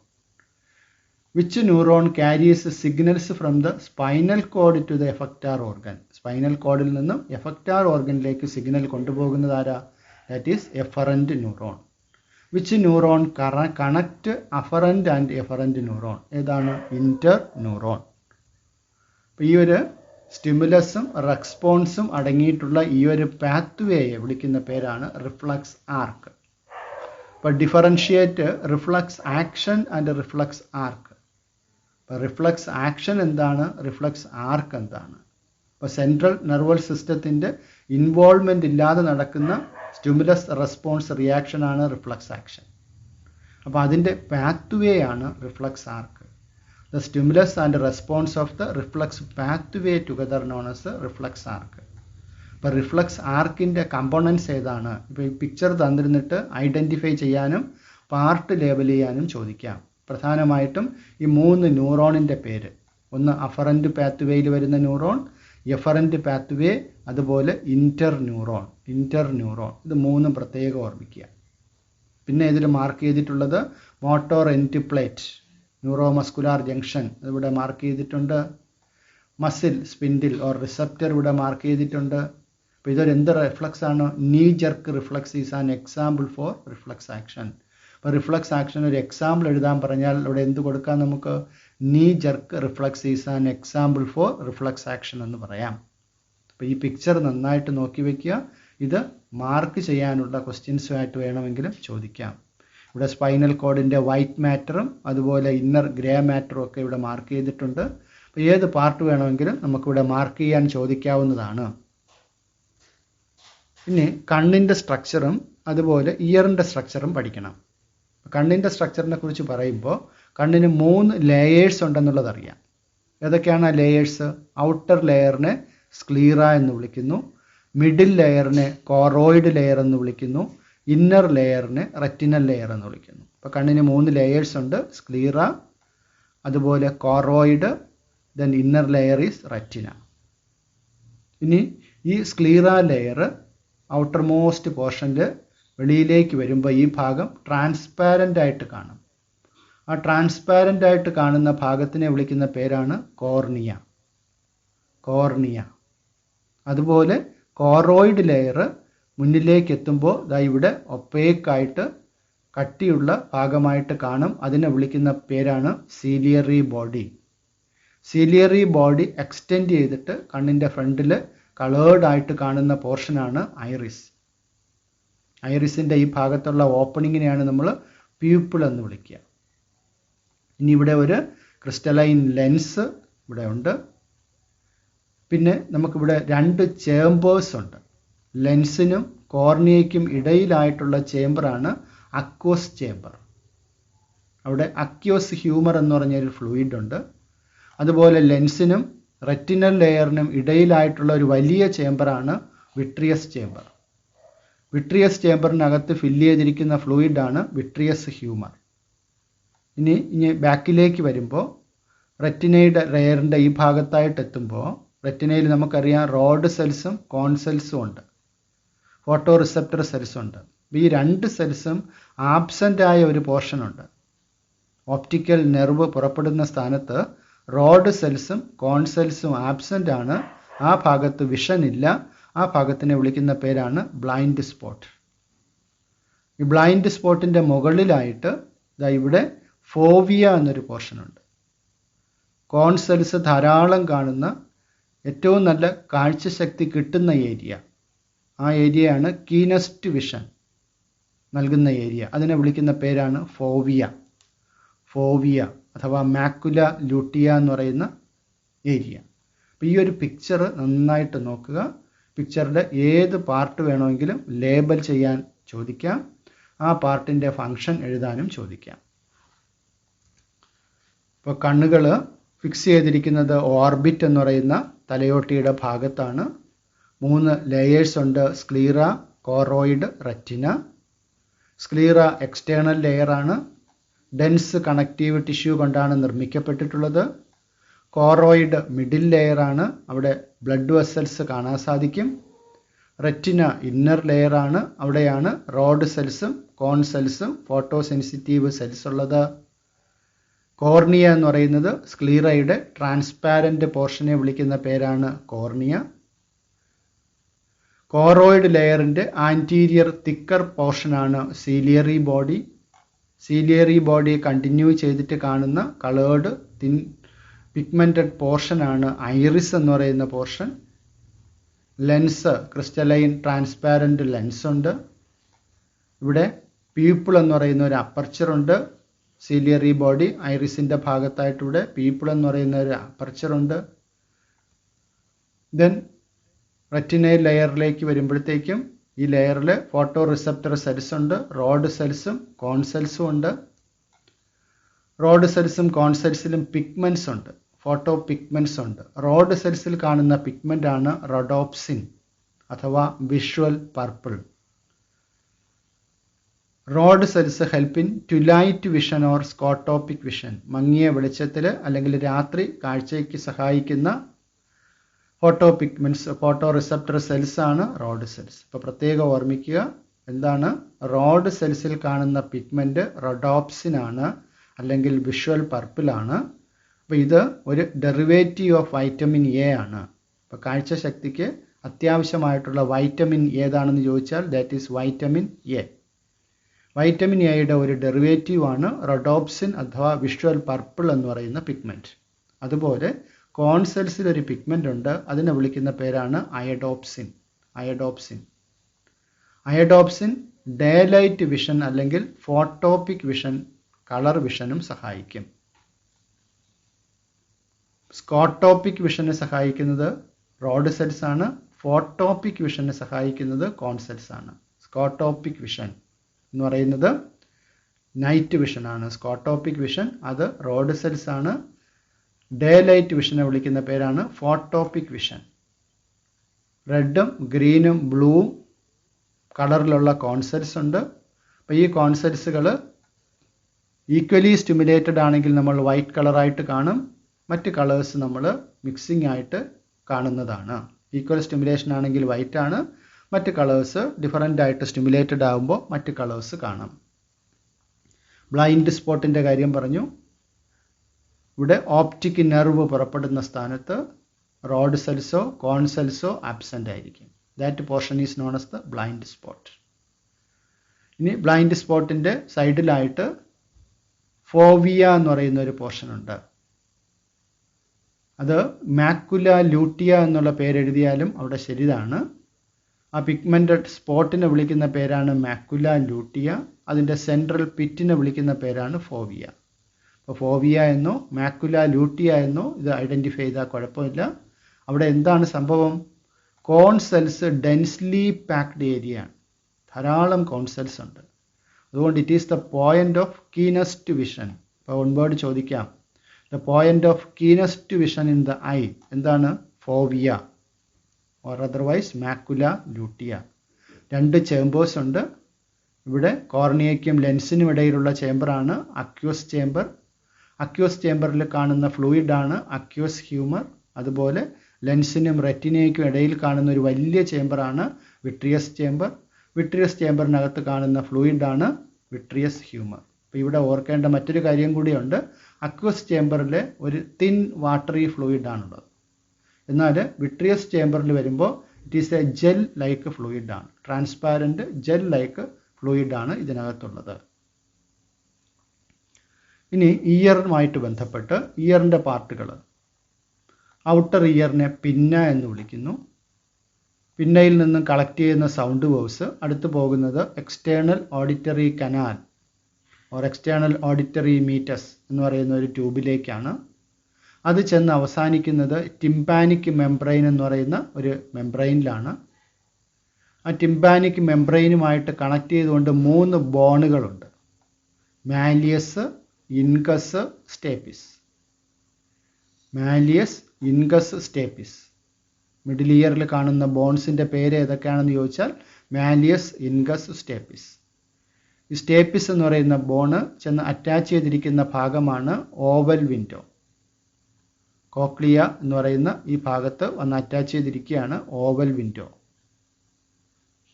Which neuron carries signals from the spinal cord to the effector organ? Spinal cord il ninnum effector organ like signal kondupogunnathu that is efferent neuron. Which neuron connect afferent and efferent neuron? ഏതാണ്? Inter neuron. അപ്പോൾ ഈ ഒരു സ്റ്റിമുലസും റെസ്പോൺസും അടങ്ങിയിട്ടുള്ള ഈ ഒരു പാത്വേയെ വിളിക്കുന്ന പേരാണ് reflex arc. അപ്പോൾ differentiate reflex action and reflex arc. അപ്പോൾ റിഫ്ലക്സ് ആക്ഷൻ എന്താണ്? റിഫ്ലക്സ് ആർക്ക് എന്താണ്? അപ്പോൾ സെൻട്രൽ നെർവസ് സിസ്റ്റത്തിൻ്റെ ഇൻവോൾവ്മെൻ്റ് ഇല്ലാതെ നടക്കുന്ന സ്റ്റിമുലസ് റെസ്പോൺസ് റിയാക്ഷൻ ആണ് റിഫ്ലക്സ് ആക്ഷൻ. അപ്പോൾ അതിൻ്റെ പാത്വേ ആണ് reflex arc. The stimulus and response of the reflex pathway together known as reflex arc. അപ്പോൾ റിഫ്ലക്സ് ആർക്കിൻ്റെ കമ്പോണൻസ് ഏതാണ്? ഇപ്പോൾ ഈ പിക്ചർ തന്നിരുന്നിട്ട് ഐഡൻറ്റിഫൈ ചെയ്യാനും പാർട്ട് ലേബൽ ചെയ്യാനും ചോദിക്കാം. പ്രധാനമായിട്ടും ഈ 3 ന്യൂറോണിൻ്റെ പേര്, ഒന്ന് അഫറൻറ്റ് പാത്വേയിൽ വരുന്ന ന്യൂറോൺ, എഫറൻറ്റ് പാത്വേ, അതുപോലെ ഇൻ്റർ ന്യൂറോൺ. ഇത് 3 പ്രത്യേകം ഓർമ്മിക്കുക. പിന്നെ ഇതിൽ മാർക്ക് ചെയ്തിട്ടുള്ളത് motor endplate, neuromuscular junction ഇവിടെ മാർക്ക് ചെയ്തിട്ടുണ്ട്. മസിൽ സ്പിൻഡിൽ ഓർ റിസപ്റ്റർ ഇവിടെ മാർക്ക് ചെയ്തിട്ടുണ്ട്. അപ്പോൾ ഇതൊരു എന്ത് റിഫ്ലക്സ് ആണ്? Knee jerk reflex is an example for reflex action. അപ്പോൾ റിഫ്ലക്സ് ആക്ഷൻ ഒരു എക്സാമ്പിൾ എഴുതാൻ പറഞ്ഞാൽ ഇവിടെ എന്ത് കൊടുക്കാം നമുക്ക്? Knee jerk reflex is an example for reflex action എന്ന് പറയാം. അപ്പോൾ ഈ പിക്ചർ നന്നായിട്ട് നോക്കി വയ്ക്കുക. ഇത് മാർക്ക് ചെയ്യാനുള്ള ക്വസ്റ്റ്യൻസുമായിട്ട് വേണമെങ്കിലും ചോദിക്കാം. ഇവിടെ സ്പൈനൽ കോഡിൻ്റെ വൈറ്റ് മാറ്ററും അതുപോലെ ഇന്നർ ഗ്രേ മാറ്ററും ഒക്കെ ഇവിടെ മാർക്ക് ചെയ്തിട്ടുണ്ട്. അപ്പോൾ ഏത് പാർട്ട് വേണമെങ്കിലും നമുക്കിവിടെ മാർക്ക് ചെയ്യാൻ ചോദിക്കാവുന്നതാണ്. ഇനി കണ്ണിൻ്റെ സ്ട്രക്ചറും അതുപോലെ ഇയറിൻ്റെ സ്ട്രക്ചറും പഠിക്കണം. കണ്ണിൻ്റെ സ്ട്രക്ചറിനെ കുറിച്ച് പറയുമ്പോൾ കണ്ണിന് 3 ലെയേഴ്സ് ഉണ്ടെന്നുള്ളത് അറിയാം. ഏതൊക്കെയാണ് ആ ലെയേഴ്സ്? ഔട്ടർ ലെയറിനെ സ്ക്ലീറ എന്ന് വിളിക്കുന്നു, മിഡിൽ ലെയറിനെ കോറോയിഡ് ലെയർ എന്ന് വിളിക്കുന്നു, ഇന്നർ ലെയറിനെ റെറ്റിനൽ ലെയർ എന്ന് വിളിക്കുന്നു. അപ്പോൾ കണ്ണിന് 3 ലെയേഴ്സ് ഉണ്ട്, സ്ക്ലീറ, അതുപോലെ choroid, then inner layer is retina. ഇനി ഈ സ്ക്ലീറ ലെയർ ഔട്ടർ മോസ്റ്റ് പോർഷനിൽ വെളിയിലേക്ക് വരുമ്പോൾ ഈ ഭാഗം ട്രാൻസ്പാരൻ്റ് ആയിട്ട് കാണും. ആ ട്രാൻസ്പാരൻ്റ് ആയിട്ട് കാണുന്ന ഭാഗത്തിനെ വിളിക്കുന്ന പേരാണ് കോർണിയ. അതുപോലെ കോറോയിഡ് ലെയർ മുന്നിലേക്ക് എത്തുമ്പോൾ ദാ ഇവിടെ ഒപ്പേക്കായിട്ട് കട്ടിയുള്ള ഭാഗമായിട്ട് കാണും. അതിനെ വിളിക്കുന്ന പേരാണ് ciliary body. Ciliary body extend ചെയ്തിട്ട് കണ്ണിൻ്റെ ഫ്രണ്ടിൽ കളേർഡ് ആയിട്ട് കാണുന്ന പോർഷനാണ് ഐറിസ്. ഐറിസിൻ്റെ ഈ ഭാഗത്തുള്ള ഓപ്പണിങ്ങിനെയാണ് നമ്മൾ പ്യൂപ്പിൾ എന്ന് വിളിക്കുക. ഇനി ഇവിടെ ഒരു ക്രിസ്റ്റലൈൻ ലെൻസ് ഇവിടെ ഉണ്ട്. പിന്നെ നമുക്കിവിടെ 2 ചേമ്പേഴ്സ് ഉണ്ട്, ലെൻസിനും കോർണിയയ്ക്കും ഇടയിലായിട്ടുള്ള ചേംബറാണ് അക്വസ് ചേംബർ. അവിടെ അക്യോസ് ഹ്യൂമർ എന്ന് പറഞ്ഞൊരു ഫ്ലൂയിഡ് ഉണ്ട്. അതുപോലെ ലെൻസിനും റെറ്റിനൽ ലെയറിനും ഇടയിലായിട്ടുള്ള ഒരു വലിയ ചേംബറാണ് വിട്രിയസ് ചേംബർ. വിട്രിയസ് ചേംബറിനകത്ത് ഫില്ല് ചെയ്തിരിക്കുന്ന ഫ്ലൂയിഡാണ് വിട്രിയസ് ഹ്യൂമർ. ഇനി ബാക്കിലേക്ക് വരുമ്പോൾ റെറ്റിനയുടെ ലെയറിൻ്റെ ഈ ഭാഗത്തായിട്ട് എത്തുമ്പോൾ റെറ്റിനയിൽ നമുക്കറിയാം റോഡ് സെൽസും കോൺ സെൽസും ഉണ്ട്, ഫോട്ടോ റിസപ്റ്റർ സെൽസും ഉണ്ട്. ഈ രണ്ട് സെൽസും ആബ്സെൻ്റ് ആയ ഒരു പോർഷൻ ഉണ്ട്. ഓപ്റ്റിക്കൽ നെർവ് പുറപ്പെടുന്ന സ്ഥാനത്ത് റോഡ് സെൽസും കോൺ സെൽസും ആബ്സെൻ്റ് ആണ്. ആ ഭാഗത്ത് വിഷൻ ഇല്ല. ആ ഭാഗത്തിനെ വിളിക്കുന്ന പേരാണ് ബ്ലൈൻഡ് സ്പോട്ട്. ഈ ബ്ലൈൻഡ് സ്പോട്ടിൻ്റെ മുകളിലായിട്ട് ഇവിടെ ഫോവിയ എന്നൊരു പോർഷൻ ഉണ്ട്. കോൺ സെൽസ് ധാരാളം കാണുന്ന ഏറ്റവും നല്ല കാഴ്ചശക്തി കിട്ടുന്ന ഏരിയ, ആ ഏരിയയാണ് കീനസ്റ്റ് വിഷൻ നൽകുന്ന ഏരിയ. അതിനെ വിളിക്കുന്ന പേരാണ് ഫോവിയ. ഫോവിയ അഥവാ മാക്കുല ലൂട്ടിയ എന്ന് പറയുന്ന ഏരിയ. അപ്പോൾ ഈ ഒരു പിക്ചർ നന്നായിട്ട് നോക്കുക. പിക്ചറിൻ്റെ ഏത് പാർട്ട് വേണമെങ്കിലും ലേബൽ ചെയ്യാൻ ചോദിക്കാം. ആ പാർട്ടിൻ്റെ ഫങ്ഷൻ എഴുതാനും ചോദിക്കാം. ഇപ്പോൾ കണ്ണുകൾ ഫിക്സ് ചെയ്തിരിക്കുന്നത് ഓർബിറ്റ് എന്ന് പറയുന്ന തലയോട്ടിയുടെ ഭാഗത്താണ്. 3 ലെയേഴ്സ് ഉണ്ട്: sclera, choroid, retina. Sclera external ലെയറാണ്. ഡെൻസ് കണക്റ്റീവ് ടിഷ്യൂ കൊണ്ടാണ് നിർമ്മിക്കപ്പെട്ടിട്ടുള്ളത്. കോറോയിഡ് മിഡിൽ ലെയറാണ്, അവിടെ ബ്ലഡ് വെസൽസ് കാണാൻ സാധിക്കും. റെറ്റിന ഇന്നർ ലെയറാണ്, അവിടെയാണ് റോഡ് സെൽസും കോൺ സെൽസും ഫോട്ടോ സെൻസിറ്റീവ് സെൽസ് ഉള്ളത്. കോർണിയ എന്ന് പറയുന്നത് സ്ക്ലീറയുടെ ട്രാൻസ്പാരൻ്റ് പോർഷനെ വിളിക്കുന്ന പേരാണ് കോർണിയ. കോറോയിഡ് ലെയറിൻ്റെ ആൻറ്റീരിയർ തിക്കർ പോർഷനാണ് ciliary body. Ciliary body continue ചെയ്തിട്ട് കാണുന്ന കളേർഡ് തിൻ പിഗ്മെൻറ്റഡ് പോർഷനാണ് ഐറിസ് എന്ന് പറയുന്ന portion. Lens crystalline transparent lens ഉണ്ട്. ഇവിടെ പീപ്പിൾ എന്ന് പറയുന്ന ഒരു അപ്പർച്ചറുണ്ട്. സീലിയറി ബോഡി ഐറിസിൻ്റെ ഭാഗത്തായിട്ടിവിടെ പീപ്പിൾ എന്ന് പറയുന്ന ഒരു അപ്പർച്ചറുണ്ട്. ദെൻ റെറ്റിനൽ ലെയറിലേക്ക് വരുമ്പോഴത്തേക്കും ഈ ലെയറിൽ ഫോട്ടോ റിസപ്റ്റർ സെൽസ് ഉണ്ട്. റോഡ് സെൽസും കോൺ സെൽസും ഉണ്ട്. റോഡ് സെൽസും കോൺ സെൽസിലും പിഗ്മെൻറ്റ്സ് ഉണ്ട്, ഫോട്ടോ പിഗ്മെൻറ്റ്സ് ഉണ്ട്. റോഡ് സെൽസിൽ കാണുന്ന പിഗ്മെൻ്റ് ആണ് റോഡോപ്സിൻ അഥവാ visual purple. Rod cells help in twilight vision or scotopic vision. മങ്ങിയ വെളിച്ചത്തിൽ അല്ലെങ്കിൽ രാത്രി കാഴ്ചയ്ക്ക് സഹായിക്കുന്ന photo pigments, photo receptor cells ആണ് റോഡ് സെൽസ്. അപ്പോൾ പ്രത്യേകം ഓർമ്മിക്കുക, എന്താണ് റോഡ് സെൽസിൽ കാണുന്ന പിഗ്മെൻറ്റ് റോഡോപ്സിൻ ആണ് അല്ലെങ്കിൽ വിഷ്വൽ പർപ്പിൾ ആണ്. അപ്പോൾ ഇത് ഒരു ഡെറിവേറ്റീവ് ഓഫ് വൈറ്റമിൻ എ ആണ്. അപ്പോൾ കാഴ്ചശക്തിക്ക് അത്യാവശ്യമായിട്ടുള്ള വൈറ്റമിൻ ഏതാണെന്ന് ചോദിച്ചാൽ that is vitamin A. Vitamin എയുടെ ഒരു ഡെറിവേറ്റീവ് ആണ് റോഡോപ്സിൻ അഥവാ വിഷ്വൽ പർപ്പിൾ എന്ന് പറയുന്ന പിഗ്മെൻറ്റ്. അതുപോലെ കോൺ സെൽസിൽ ഒരു പിഗ്മെൻ്റ് ഉണ്ട്, അതിനെ വിളിക്കുന്ന പേരാണ് iodopsin. Iodopsin iodopsin day light vision അല്ലെങ്കിൽ ഫോട്ടോപ്പിക് വിഷൻ, കളർ വിഷനും സഹായിക്കും. സ്കോട്ടോപ്പിക് വിഷനെ സഹായിക്കുന്നത് റോഡ് സെൽസ് ആണ്. ഫോട്ടോപ്പിക് വിഷനെ സഹായിക്കുന്നത് കോൺ സെൽസ് ആണ്. സ്കോട്ടോപ്പിക് വിഷൻ എന്ന് പറയുന്നത് നൈറ്റ് വിഷനാണ്. സ്കോട്ടോപ്പിക് വിഷൻ അത് റോഡ് സെൽസ് ആണ്. ഡേ ലൈറ്റ് വിഷനെ വിളിക്കുന്ന പേരാണ് ഫോട്ടോപ്പിക് വിഷൻ. റെഡും ഗ്രീനും ബ്ലൂവും കളറിലുള്ള കോൺസെൽസ് ഉണ്ട്. അപ്പോൾ ഈ കോൺസെൽസുകൾ ഈക്വലി സ്റ്റിമുലേറ്റഡ് ആണെങ്കിൽ നമ്മൾ വൈറ്റ് കളറായിട്ട് കാണും. മറ്റ് കളേഴ്സ് നമ്മൾ മിക്സിംഗ് ആയിട്ട് കാണുന്നതാണ്. ഈക്വൽ സ്റ്റിമുലേഷൻ ആണെങ്കിൽ വൈറ്റ് ആണ്, മറ്റ് കളേഴ്സ് ഡിഫറൻ്റ് ആയിട്ട് സ്റ്റിമുലേറ്റഡ് ആകുമ്പോൾ മറ്റ് കളേഴ്സ് കാണാം. ബ്ലൈൻഡ് സ്പോട്ടിൻ്റെ കാര്യം പറഞ്ഞു. ഇവിടെ ഓപ്റ്റിക് നെർവ് പുറപ്പെടുന്ന സ്ഥാനത്ത് റോഡ് സെൽസോ കോൺ സെൽസോ ആബ്സെൻ്റ് ആയിരിക്കും. That portion is known as the blind spot. ഇനി ബ്ലൈൻഡ് സ്പോട്ടിൻ്റെ സൈഡിലായിട്ട് ഫോവിയ എന്ന് പറയുന്ന ഒരു പോർഷൻ ഉണ്ട്. അത് മാക്കുല ലൂട്ടിയ എന്നുള്ള പേരെഴുതിയാലും അവിടെ ശരിയാണ്. ആ പിഗ്മെൻറ്റഡ് സ്പോട്ടിനെ വിളിക്കുന്ന പേരാണ് മാക്കുല ലൂട്ടിയ. അതിൻ്റെ സെൻട്രൽ പിറ്റിനെ വിളിക്കുന്ന പേരാണ് ഫോവിയ. അപ്പോൾ ഫോവിയ എന്നോ മാക്കുല ലൂട്ടിയ എന്നോ ഇത് ഐഡൻറ്റിഫൈ ചെയ്താൽ കുഴപ്പമില്ല. അവിടെ എന്താണ് സംഭവം? Cone cells densely packed area ആണ്. ധാരാളം കോൺസെൽസ് ഉണ്ട്. അതുകൊണ്ട് it is the point of keenest vision. ഇപ്പോൾ ഒൺവേർഡ് ചോദിക്കാം, the point of keenest vision in the eye എന്താണ്? Fovea or otherwise macula lutea. 2 chambers ഉണ്ട്. ഇവിടെ കോർണിയയ്ക്കും ലെൻസിനും ഇടയിലുള്ള ചേമ്പറാണ് അക്യൂസ് ചേമ്പർ. അക്യൂസ് ചേമ്പറിൽ കാണുന്ന ഫ്ലൂയിഡാണ് അക്യൂസ് ഹ്യൂമർ. അതുപോലെ ലെൻസിനും റെറ്റിനയ്ക്കും ഇടയിൽ കാണുന്ന ഒരു വലിയ ചേമ്പറാണ് വിട്രിയസ് ചേമ്പർ. വിട്രിയസ് ചേമ്പറിനകത്ത് കാണുന്ന ഫ്ലൂയിഡാണ് വിട്രിയസ് ഹ്യൂമർ. അപ്പോൾ ഇവിടെ ഓർക്കേണ്ട മറ്റൊരു കാര്യം കൂടിയുണ്ട്. അക്യൂസ് ചേമ്പറിൽ ഒരു തിൻ വാട്ടറി ഫ്ലൂയിഡാണുള്ളത്. എന്നാൽ വിട്രിയസ് ചേമ്പറിൽ വരുമ്പോൾ it is a gel like ഫ്ലൂയിഡാണ്. ട്രാൻസ്പാരൻറ്റ് ജെൽ ലൈക്ക് ഫ്ലൂയിഡാണ് ഇതിനകത്തുള്ളത്. ഇനി ഇയറുമായിട്ട് ബന്ധപ്പെട്ട് ഇയറിൻ്റെ പാർട്ടുകൾ. ഔട്ടർ ഇയറിനെ പിന്ന എന്ന് വിളിക്കുന്നു. പിന്നയിൽ നിന്നും കളക്ട് ചെയ്യുന്ന സൗണ്ട് വേവ്സ് അടുത്ത് പോകുന്നത് external auditory canal or external auditory മീറ്റസ് എന്ന് പറയുന്ന ഒരു ട്യൂബിലേക്കാണ്. അത് ചെന്ന് അവസാനിക്കുന്നത് ടിംപാനിക് മെംബ്രെയിൻ എന്ന് പറയുന്ന ഒരു മെംബ്രെയിനിലാണ്. ആ ടിംപാനിക് മെംബ്രെയിനുമായിട്ട് കണക്ട് ചെയ്തുകൊണ്ട് 3 ബോണുകളുണ്ട്. Malleus, incus, stapes. Malleus, incus, stapes. Middle ഇയറിൽ കാണുന്ന ബോൺസിൻ്റെ പേര് ഏതൊക്കെയാണെന്ന് ചോദിച്ചാൽ മാലിയസ്, ഇൻകസ്, സ്റ്റേപ്പിസ്. ഈ സ്റ്റേപ്പിസ് എന്ന് പറയുന്ന ബോണ് ചെന്ന് അറ്റാച്ച് ചെയ്തിരിക്കുന്ന ഭാഗമാണ് ഓവൽ വിൻഡോ. കോക്ലിയ എന്ന് പറയുന്ന ഈ ഭാഗത്ത് വന്ന് അറ്റാച്ച് ചെയ്തിരിക്കുകയാണ് ഓവൽ വിൻഡോ.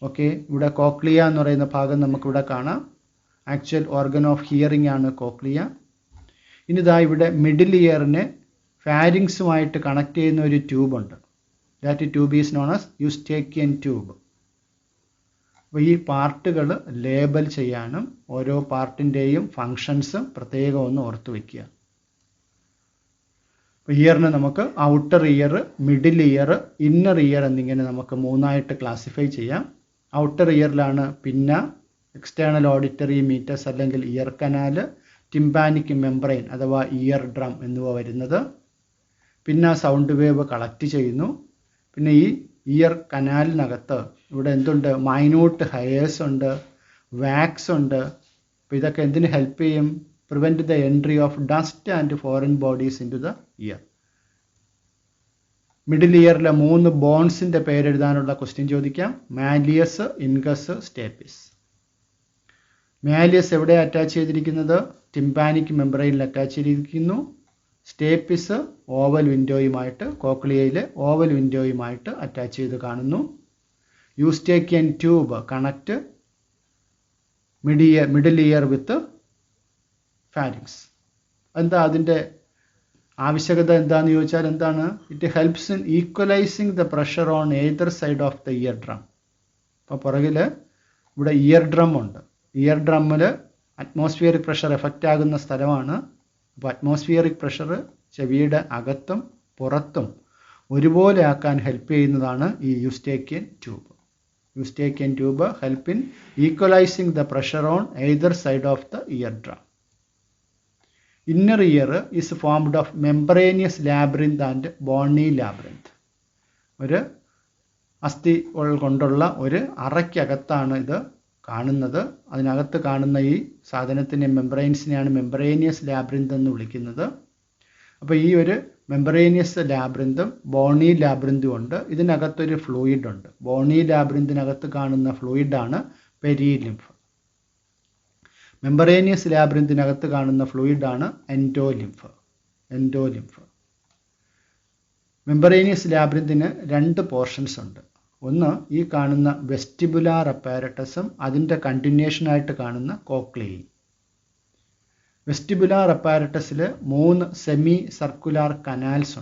ഓക്കെ, ഇവിടെ കോക്ലിയ എന്ന് പറയുന്ന ഭാഗം നമുക്കിവിടെ കാണാം. ആക്ച്വൽ ഓർഗൻ ഓഫ് ഹിയറിംഗ് ആണ് കോക്ലിയ. ഇനിതാ ഇവിടെ മിഡിൽ ഇയറിനെ ഫാരിങ്സുമായിട്ട് കണക്ട് ചെയ്യുന്ന ഒരു ട്യൂബുണ്ട്. That tube is known as Eustachian tube. അപ്പോൾ ഈ പാർട്ടുകൾ ലേബൽ ചെയ്യാനും ഓരോ പാർട്ടിൻ്റെയും ഫങ്ഷൻസും പ്രത്യേകം ഒന്ന് ഓർത്ത് വയ്ക്കുക. അപ്പോൾ ഇയറിന് നമുക്ക് outer year, middle year, inner year എന്നിങ്ങനെ നമുക്ക് 3ആയിട്ട് ക്ലാസിഫൈ ചെയ്യാം. ഔട്ടർ ഇയറിലാണ് പിന്ന, എക്സ്റ്റേണൽ ഓഡിറ്ററി മീറ്റസ് അല്ലെങ്കിൽ ഇയർ കനാൽ, ടിംപാനിക് മെംബ്രെയിൻ അഥവാ ഇയർ ഡ്രം എന്നിവ വരുന്നത്. പിന്നെ സൗണ്ട് വേവ് കളക്ട് ചെയ്യുന്നു. പിന്നെ ഈ ഇയർ കനാലിനകത്ത് ഇവിടെ എന്തുണ്ട്? മൈന്യൂട്ട് ഹെയർസ് ഉണ്ട്, വാക്സ് ഉണ്ട്. അപ്പോൾ ഇതൊക്കെ എന്തിന് ഹെൽപ്പ് ചെയ്യും? Prevent the entry of dust and foreign bodies into the ear. Middle ഇയറിലെ 3 ബോൺസിൻ്റെ പേരെഴുതാനുള്ള ക്വസ്റ്റ്യൻ ചോദിക്കാം. Malleus, incus, stapes. മാലിയസ് എവിടെ അറ്റാച്ച് ചെയ്തിരിക്കുന്നത്? ടിംപാനിക് മെംബ്രെയിനിൽ അറ്റാച്ച് ചെയ്തിരിക്കുന്നു. സ്റ്റേപ്പിസ് ഓവൽ വിൻഡോയുമായിട്ട്, കോക്ലിയയിലെ ഓവൽ വിൻഡോയുമായിട്ട് അറ്റാച്ച് ചെയ്ത് കാണുന്നു. Eustachian tube connect middle ear with pharynx. എന്താ അതിൻ്റെ ആവശ്യകത എന്താണെന്ന് ചോദിച്ചാൽ എന്താണ്? It helps in equalising the pressure on either side of the ear drum. അപ്പോൾ പുറകിൽ ഇവിടെ ഇയർ ഡ്രം ഉണ്ട്. ഇയർ ഡ്രമ്മിൽ അറ്റ്മോസ്ഫിയറിക് പ്രഷർ എഫക്റ്റ് ആകുന്ന സ്ഥലമാണ്. അപ്പോൾ അറ്റ്മോസ്ഫിയറിക് പ്രഷർ ചെവിയുടെ അകത്തും പുറത്തും ഒരുപോലെ ആക്കാൻ ഹെൽപ്പ് ചെയ്യുന്നതാണ് ഈ Eustachian tube. Eustachian tube help in equalising the pressure on either side of the ear drum. Inner ear is formed of membranous labyrinth and bony labyrinth. ഒരു അസ്ഥി കൊണ്ടുള്ള ഒരു അറയ്ക്കകത്താണ് ഇത് കാണുന്നത്. അതിനകത്ത് കാണുന്ന ഈ സാധനത്തിനെ മെംബ്രെയിൻസിനെയാണ് മെംബ്രേനിയസ് ലാബ്രിന്ത് എന്ന് വിളിക്കുന്നത്. അപ്പോൾ ഈ ഒരു മെംബ്രേനിയസ് ലാബ്രിന്തും ബോണി ലാബ്രിന്തും ഉണ്ട്. ഇതിനകത്തൊരു ഫ്ലൂയിഡ് ഉണ്ട്. ബോണി ലാബ്രിന്തിനകത്ത് കാണുന്ന ഫ്ലൂയിഡാണ് പെരിലിംഫ്. മെംബ്രേനിയസ് ലാബ്രിന്തിനകത്ത് കാണുന്ന ഫ്ലൂയിഡാണ് എൻഡോലിംഫ്. മെംബ്രേനിയസ് ലാബ്രിന്തിന് 2 പോർഷൻസ് ഉണ്ട്. ഒന്ന് ഈ കാണുന്ന വെസ്റ്റിബുലാർ അപ്പാരറ്റസും അതിൻ്റെ കണ്ടിന്യൂഷനായിട്ട് കാണുന്ന കോക്ലിയയും. വെസ്റ്റിബുലാർ അപ്പാരറ്റസിൽ 3 സെമി സർക്കുലാർ കനാൽസ്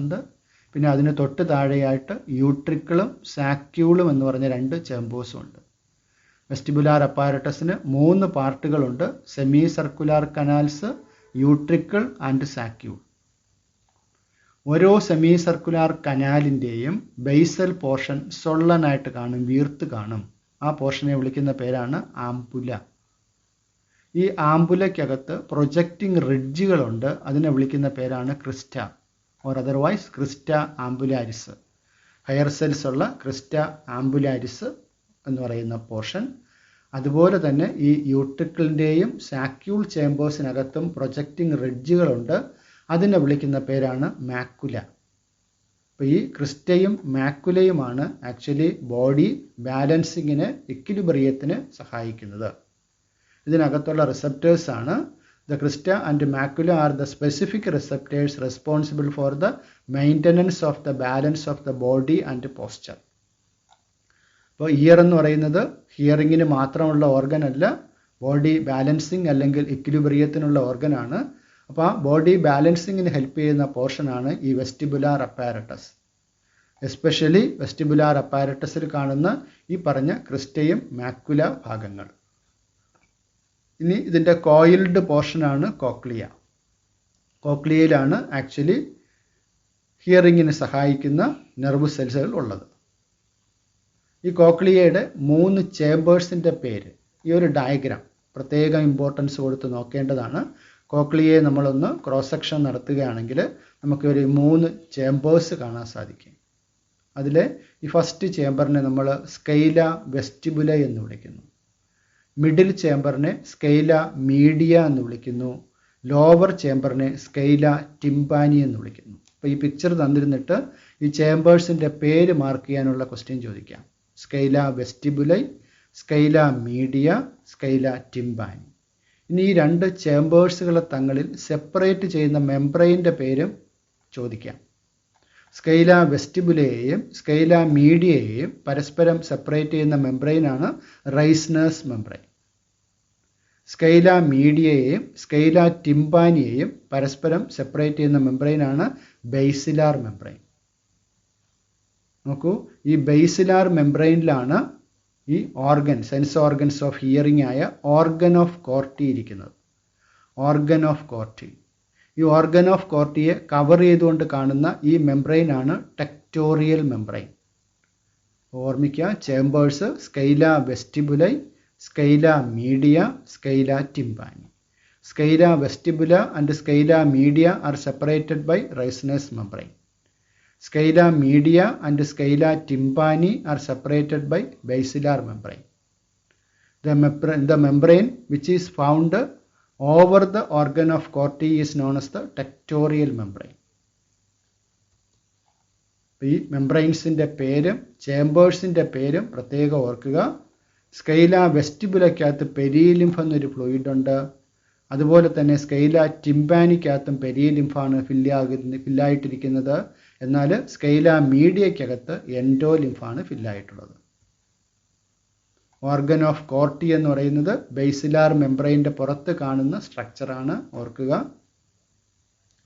ഉണ്ട്. പിന്നെ അതിന് തൊട്ട് താഴെയായിട്ട് യൂട്രിക്കിളും സാക്യൂളും എന്ന് പറഞ്ഞ 2 ചേമ്പേഴ്സും ഉണ്ട്. വെസ്റ്റിബുലാർ അപ്പാരറ്റസിന് 3 പാർട്ടുകളുണ്ട്. Semi circular canals, utricle and saccule. ഓരോ സെമി സർക്കുലാർ കനാലിൻ്റെയും ബേസൽ പോർഷൻ സൊള്ളനായിട്ട് കാണും, വീർത്ത് കാണും. ആ പോർഷനെ വിളിക്കുന്ന പേരാണ് ആംപുല. ഈ ആംപുലയ്ക്കകത്ത് പ്രൊജക്റ്റിംഗ് റിഡ്ജുകളുണ്ട്. അതിനെ വിളിക്കുന്ന പേരാണ് crista or otherwise crista ampullaris. Hair cells ഉള്ള ക്രിസ്റ്റ ആംബുലാരിസ് എന്ന് പറയുന്ന പോർഷൻ. അതുപോലെ തന്നെ ഈ യൂട്രിക്കിളിൻ്റെയും സാക്യൂൾ ചേമ്പേഴ്സിനകത്തും പ്രൊജക്റ്റിംഗ് റിഡ്ജുകളുണ്ട്. അതിനെ വിളിക്കുന്ന പേരാണ് മാക്കുല. അപ്പോൾ ഈ ക്രിസ്റ്റയും മാക്കുലയുമാണ് ആക്ച്വലി ബോഡി ബാലൻസിങ്ങിന്, ഇക്വിലിബ്രിയത്തിന് സഹായിക്കുന്നത്. ഇതിനകത്തുള്ള റിസപ്റ്റേഴ്സ് ആണ്. The crista and macula are the specific receptors responsible for the maintenance of the balance of the body and posture. അപ്പോൾ ഇയർ എന്ന് പറയുന്നത് ഹിയറിങ്ങിന് മാത്രമുള്ള ഓർഗൻ അല്ല, ബോഡി ബാലൻസിങ് അല്ലെങ്കിൽ ഇക്വിലിബ്രിയത്തിനുള്ള ഓർഗനാണ്. അപ്പോൾ ആ ബോഡി ബാലൻസിങ്ങിന് ഹെൽപ്പ് ചെയ്യുന്ന പോർഷനാണ് ഈ വെസ്റ്റിബുലാർ അപ്പാരറ്റസ്. എസ്പെഷ്യലി വെസ്റ്റിബുലാർ അപ്പാരറ്റസിൽ കാണുന്ന ഈ പറഞ്ഞ ക്രിസ്റ്റയും മാക്കുല ഭാഗങ്ങൾ. ഇനി ഇതിൻ്റെ കോയിൽഡ് പോർഷനാണ് കോക്ലിയ. കോക്ലിയയിലാണ് ആക്ച്വലി ഹിയറിങ്ങിന് സഹായിക്കുന്ന നെർവ് സെൽസുകൾ ഉള്ളത്. ഈ കോക്ലിയയുടെ 3 ചേമ്പേഴ്സിൻ്റെ പേര് ഈ ഒരു ഡയഗ്രാം പ്രത്യേകം ഇമ്പോർട്ടൻസ് കൊടുത്ത് നോക്കേണ്ടതാണ്. കോക്ലിയയെ നമ്മളൊന്ന് ക്രോസ് സെക്ഷൻ നടത്തുകയാണെങ്കിൽ നമുക്ക് ഒരു 3 ചേമ്പേഴ്സ് കാണാൻ സാധിക്കും. അതിലെ ഈ ഫസ്റ്റ് ചേമ്പറിനെ നമ്മൾ സ്കൈല വെസ്റ്റിബുല എന്ന് വിളിക്കുന്നു. മിഡിൽ ചേമ്പറിനെ സ്കൈല മീഡിയ എന്ന് വിളിക്കുന്നു. ലോവർ ചേമ്പറിനെ സ്കൈല ടിംപാനി എന്ന് വിളിക്കുന്നു. അപ്പോൾ ഈ പിക്ചർ തന്നിരുന്നിട്ട് ഈ ചേമ്പേഴ്സിൻ്റെ പേര് മാർക്ക് ചെയ്യാനുള്ള ക്വസ്റ്റ്യൻ ചോദിക്കാം. സ്കൈല vestibuli, scala media, scala tympany. ഇനി ഈ 2 ചേമ്പേഴ്സുകളെ തങ്ങളിൽ സെപ്പറേറ്റ് ചെയ്യുന്ന മെംബ്രെയിൻ്റെ പേരും ചോദിക്കാം. സ്കൈല വെസ്റ്റിബുലയെയും സ്കൈല മീഡിയയെയും പരസ്പരം സെപ്പറേറ്റ് ചെയ്യുന്ന മെംബ്രെയിനാണ് റൈസ്നേഴ്സ് മെംബ്രെയിൻ. സ്കൈല മീഡിയയെയും സ്കൈല ടിംപാനിയെയും പരസ്പരം സെപ്പറേറ്റ് ചെയ്യുന്ന മെംബ്രെയിനാണ് ബേസിലാർ മെംബ്രെയിൻ. നോക്കൂ, ഈ ബേസിലാർ മെംബ്രെയിനിലാണ് ഈ organ, sense organs of hearing ആയ ഓർഗൻ ഓഫ് കോർട്ടി ഇരിക്കുന്നത്. Organ of Corti. ഈ ഓർഗൻ ഓഫ് കോർട്ടിയെ കവർ ചെയ്തുകൊണ്ട് കാണുന്ന ഈ മെംബ്രെയിനാണ് ടെക്ടോറിയൽ മെംബ്രെയിൻ. ഓർമ്മിക്കുക, chambers scala vestibuli, scala media, scala tympani. Scala vestibuli and scala media are separated by Reissner's membrane. Scala media and scala tympani are separated by basilar membrane. The membrane which is found over the organ of corti is known as the tectorial membrane. ഈ മെംബ്രെയിൻസിൻ്റെ പേരും ചേമ്പേഴ്സിൻ്റെ പേരും പ്രത്യേകം ഓർക്കുക. സ്കൈല വെസ്റ്റിബുലയ്ക്കകത്ത് perilymph എന്നൊരു fluid ഉണ്ട്. അതുപോലെ തന്നെ സ്കൈല ടിംപാനിക്കകത്തും പെരിലിംഫാണ് ഫില്ലായിട്ടിരിക്കുന്നത്. എന്നാൽ സ്കൈല മീഡിയയ്ക്കകത്ത് എൻഡോലിംഫാണ് ഫില്ലായിട്ടുള്ളത്. ഓർഗൻ ഓഫ് കോർട്ടി എന്ന് പറയുന്നത് ബേസിലാർ മെംബ്രെയിൻ്റെ പുറത്ത് കാണുന്ന സ്ട്രക്ചറാണ്, ഓർക്കുക.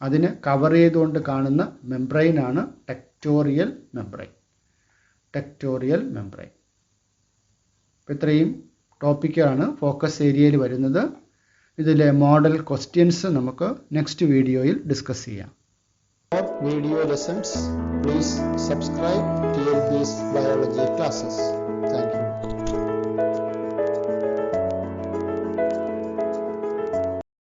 അതിന് കവർ ചെയ്തുകൊണ്ട് കാണുന്ന മെംബ്രെയിനാണ് ടെക്ടോറിയൽ മെംബ്രെയിൻ. ടെക്ടോറിയൽ മെംബ്രെയിൻ. അപ്പോൾ ഇത്രയും ടോപ്പിക്കാണ് ഫോക്കസ് ഏരിയയിൽ വരുന്നത്. ഇതിലെ മോഡൽ ക്വസ്റ്റ്യൻസ് നമുക്ക് നെക്സ്റ്റ് വീഡിയോയിൽ ഡിസ്കസ് ചെയ്യാം. For video lessons, please subscribe TLP's biology classes. Thank you.